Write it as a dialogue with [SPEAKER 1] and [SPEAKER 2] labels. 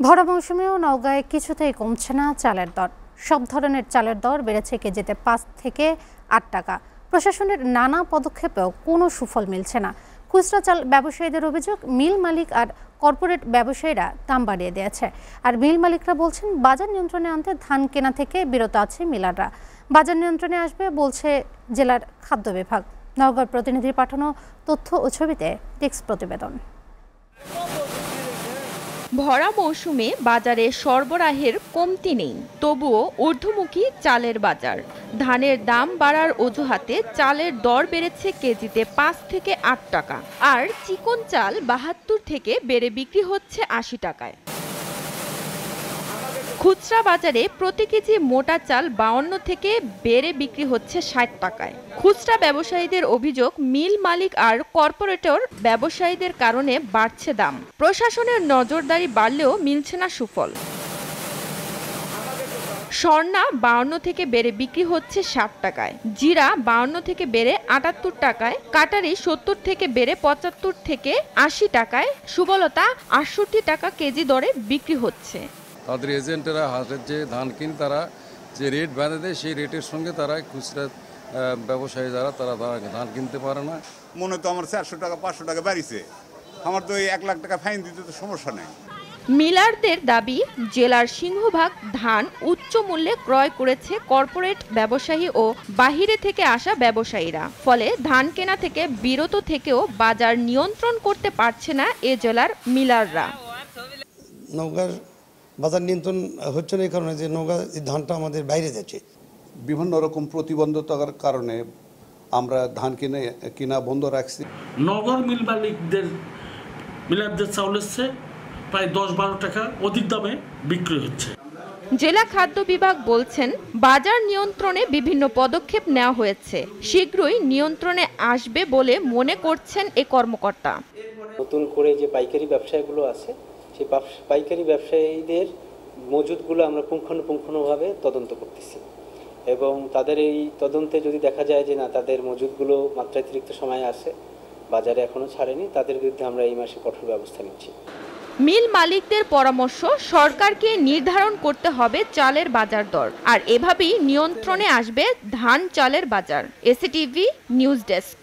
[SPEAKER 1] ভরা মৌসুমেও নওগাঁয় কিছুতেই কমছে না চালের দর। সব ধরনের চালের দর বেড়েছে কেজিতে 5 থেকে 8 টাকা। প্রশাসনের নানা পদক্ষেপেও কোনো সুফল মিলছে না। খুচরা চাল ব্যবসায়ীদের অভিযোগ, মিল মালিক আর কর্পোরেট ব্যবসায়ীরা দাম বাড়িয়ে দিয়েছে। আর মিল মালিকরা বলছেন, বাজার নিয়ন্ত্রণে আনতে ধান কেনা থেকে বিরত আছে মিলাররা। বাজার নিয়ন্ত্রণে আসবে বলছে জেলার খাদ্য বিভাগ। নওগাঁর প্রতিনিধির পাঠানো তথ্য ও ছবিতে ডেস্ক প্রতিবেদন।
[SPEAKER 2] ভরা মৌসুমে বাজারে সরবরাহের কমতি নেই, তবুও ঊর্ধ্বমুখী চালের বাজার। ধানের দাম বাড়ার অজুহাতে চালের দর বেড়েছে কেজিতে 5 থেকে 8 টাকা, আর চিকন চাল 72 থেকে বেড়ে বিক্রি হচ্ছে 80 টাকায়। খুচরা বাজারে প্রতি কেজি মোটা চাল 52 থেকে বেড়ে বিক্রি হচ্ছে 60 টাকায়। খুচরা ব্যবসায়ীদের অভিযোগ, মিল মালিক আর কর্পোরেটর ব্যবসায়ীদের কারণে বাড়ছে দাম। প্রশাসনের নজরদারি বাড়লেও মিলছে না সুফল। স্বর্ণা 52 থেকে বেড়ে বিক্রি হচ্ছে 60 টাকায়, জিরা 52 থেকে বেড়ে 78 টাকায়, কাটারি 70 থেকে বেড়ে 75 থেকে 80 টাকায়, সুবলতা 68 টাকা কেজি দরে বিক্রি হচ্ছে।
[SPEAKER 3] তাদের এজেন্টরা হাটের যে ধান কিন তারা যে রেট বেঁধে দেয়, সেই রেটের সঙ্গে তারা খুচরা ব্যবসায়ী যারা তারা ধান কিনতে পারে না।
[SPEAKER 4] মনে তো আমার 400 টাকা 500 টাকা বাড়িছে, আমার তো 1 লাখ টাকা ফাইন দিতে তো সমস্যা নেই।
[SPEAKER 2] মিলারদের দাবি, জেলার সিংহভাগ ধান উচ্চ মূল্যে ক্রয় করেছে কর্পোরেট ব্যবসায়ী ও বাহিরে থেকে আসা ব্যবসায়ীরা। ফলে ধান কেনা থেকে বিরত থেকেও বাজার নিয়ন্ত্রণ করতে পারছে না এ জেলার মিলাররা।
[SPEAKER 5] নওগাঁর বাজার নিয়ন্ত্রণ হচ্ছে না এই কারণে যে নওগাঁ ধানটা আমাদের বাইরে যাচ্ছে।
[SPEAKER 6] বিভিন্ন রকম প্রতিবন্ধকতার কারণে আমরা ধান কিনা বন্ধ রাখছি।
[SPEAKER 7] নগর মিল মালিকদের মিলারদের চাউল হচ্ছে প্রায় 10-12 টাকা অধিক দামে বিক্রি হচ্ছে।
[SPEAKER 2] জেলা খাদ্য বিভাগ বলছেন, বাজার নিয়ন্ত্রণে বিভিন্ন পদক্ষেপ নেওয়া হয়েছে, শীঘ্রই নিয়ন্ত্রণে আসবে বলে মনে করছেন এ কর্মকর্তা।
[SPEAKER 8] নতুন করে যে পাইকারি ব্যবসায়ীগুলো আছে, সেই পাইকারি ব্যবসায়ীদের মজুদগুলো আমরা পুঙ্খানুপুঙ্খভাবে তদন্ত করতেছি, এবং তাদের এই তদন্তে যদি দেখা যায় যে না, তাদের মজুদগুলো মাত্রাতিরিক্ত সময় আছে, বাজারে এখনো ছাড়েনি, তাদের বিরুদ্ধে আমরা এই মাসে কঠোর ব্যবস্থা নিচ্ছি।
[SPEAKER 2] মিল মালিকদের পরামর্শ, সরকারকে নির্ধারণ করতে হবে চালের বাজার দর, আর এভাবেই নিয়ন্ত্রণে আসবে ধান চালের বাজার। এসিটিভি নিউজ ডেস্ক।